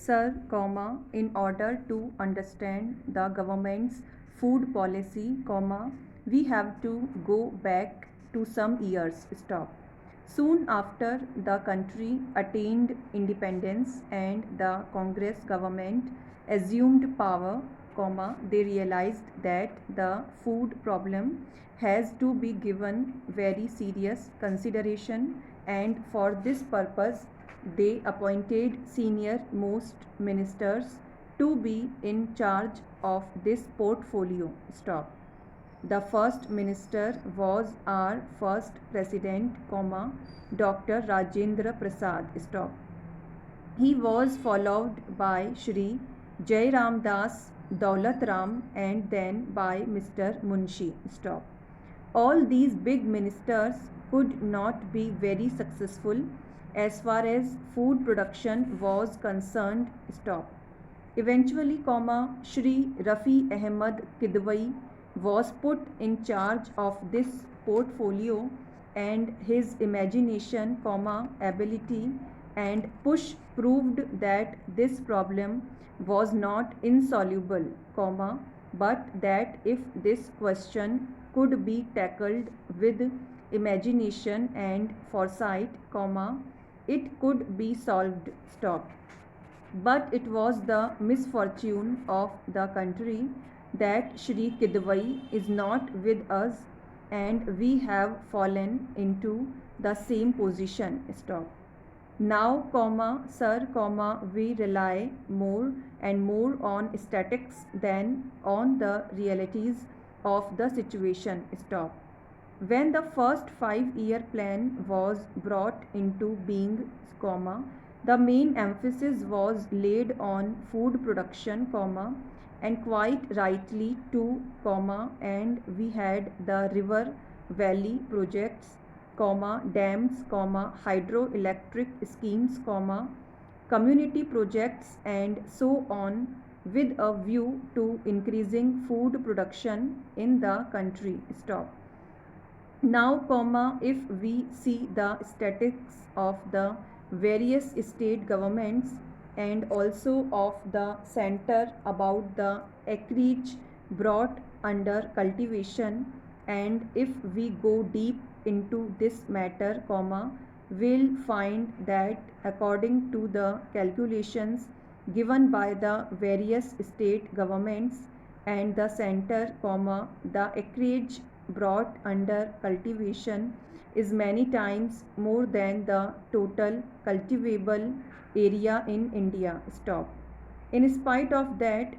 Sir, in order to understand the government's food policy, we have to go back to some years. Stop. Soon after the country attained independence and the Congress government assumed power, they realized that the food problem has to be given very serious consideration, and for this purpose they appointed senior most ministers to be in charge of this portfolio. Stop. The first minister was our first president, Dr. Rajendra Prasad. Stop. He was followed by Shri Jai Ram Das Daulat Ram and then by Mr. Munshi. Stop. All these big ministers could not be very successful as far as food production was concerned. Stop. Eventually, Shri Rafi Ahmad Kidwai was put in charge of this portfolio, and his imagination, ability and push proved that this problem was not insoluble, but that if this question could be tackled with imagination and foresight, it could be solved. Stop. But it was the misfortune of the country that Shri Kidwai is not with us, and we have fallen into the same position. Stop. Now, sir, we rely more and more on statistics than on the realities of the situation. Stop. When the first 5-year plan was brought into being, the main emphasis was laid on food production, and quite rightly too, and we had the river valley projects, dams, hydroelectric schemes, community projects and so on, with a view to increasing food production in the country. Stop. Now, if we see the statistics of the various state governments and also of the center about the acreage brought under cultivation, and if we go deep into this matter, we'll find that according to the calculations given by the various state governments and the center, the acreage brought under cultivation is many times more than the total cultivable area in India. Stop. In spite of that,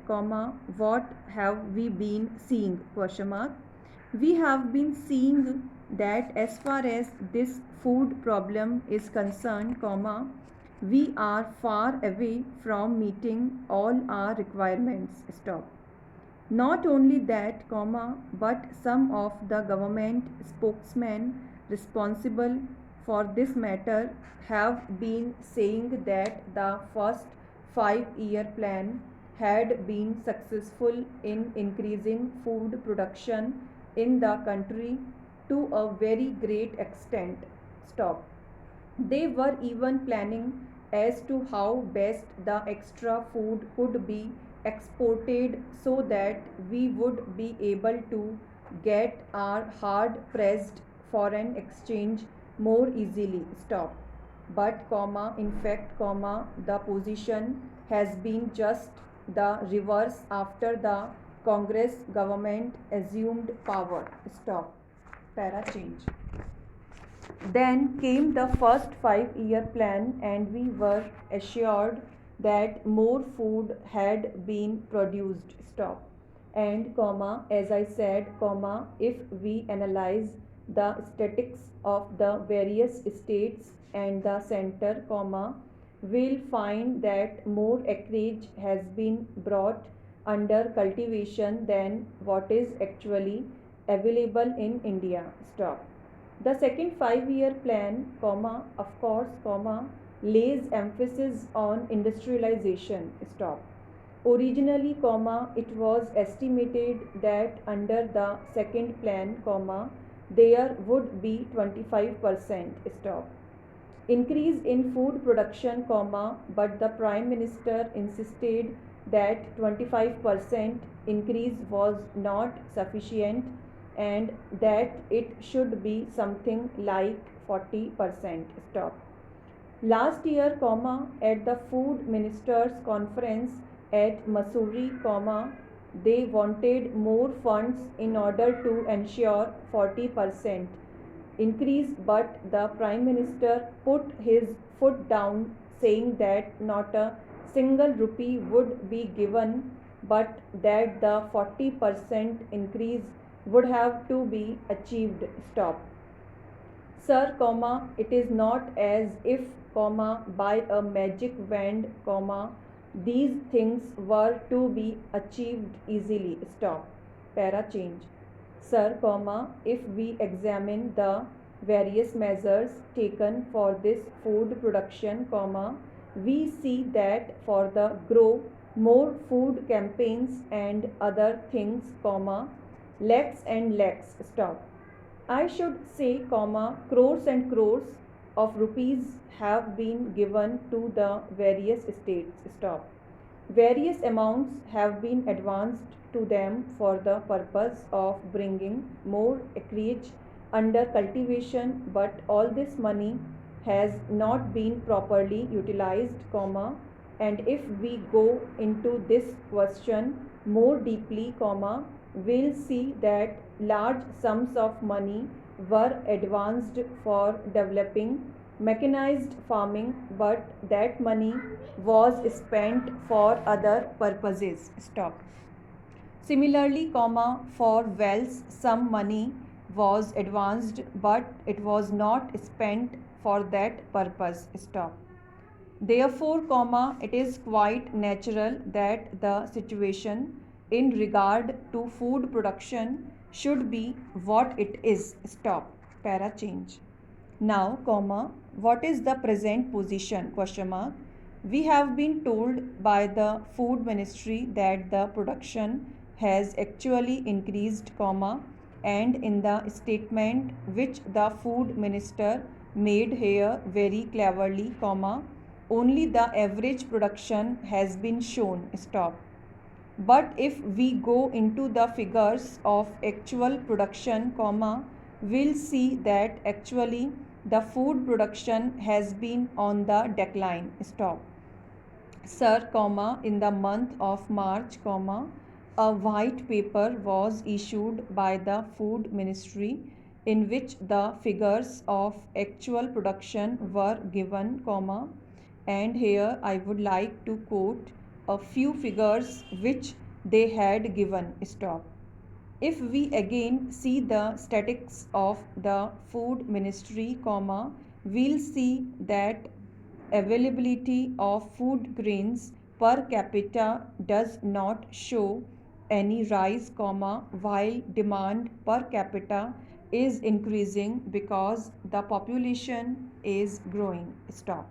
what have we been seeing? Question mark. We have been seeing that as far as this food problem is concerned, we are far away from meeting all our requirements. Stop. Not only that, but some of the government spokesmen responsible for this matter have been saying that the first 5-year plan had been successful in increasing food production in the country to a very great extent. Stop. They were even planning as to how best the extra food could be exported so that we would be able to get our hard pressed foreign exchange more easily. Stop. But, in fact, the position has been just the reverse after the Congress government assumed power. Stop. Para change. Then came the first 5-year plan, and we were assured that more food had been produced. Stop. And, as I said, if we analyze the statistics of the various states and the center, we'll find that more acreage has been brought under cultivation than what is actually available in India. Stop. The second 5-year plan, of course, lays emphasis on industrialization. Stop. Originally, it was estimated that under the second plan, there would be 25%. Stop. increase in food production, but the Prime Minister insisted that 25% increase was not sufficient and that it should be something like 40%. Stop. Last year, at the Food Ministers Conference at Missouri, they wanted more funds in order to ensure 40% increase, but the Prime Minister put his foot down, saying that not a single rupee would be given, but that the 40% increase would have to be achieved. Stop. Sir, it is not as if, by a magic wand, these things were to be achieved easily. Stop. Para change. Sir, if we examine the various measures taken for this food production, we see that for the grow more food campaigns and other things, lakhs and lakhs. Stop. I should say, crores and crores of rupees have been given to the various states. Stop. Various amounts have been advanced to them for the purpose of bringing more acreage under cultivation, but all this money has not been properly utilized, and if we go into this question more deeply, we'll see that large sums of money were advanced for developing mechanized farming, but that money was spent for other purposes. Stop. Similarly, for wells, some money was advanced, but it was not spent for that purpose. Stop. Therefore, it is quite natural that the situation in regard to food production should be what it is. Stop. Para change. Now, what is the present position? Question mark. We have been told by the Food Ministry that the production has actually increased, and in the statement which the Food Minister made here very cleverly, only the average production has been shown. Stop. But if we go into the figures of actual production, we'll see that actually the food production has been on the decline. Stop. Sir, in the month of March, a white paper was issued by the Food Ministry in which the figures of actual production were given, and here I would like to quote a few figures which they had given. Stop. If we again see the statistics of the Food Ministry, we'll see that availability of food grains per capita does not show any rise, while demand per capita is increasing because the population is growing. Stop.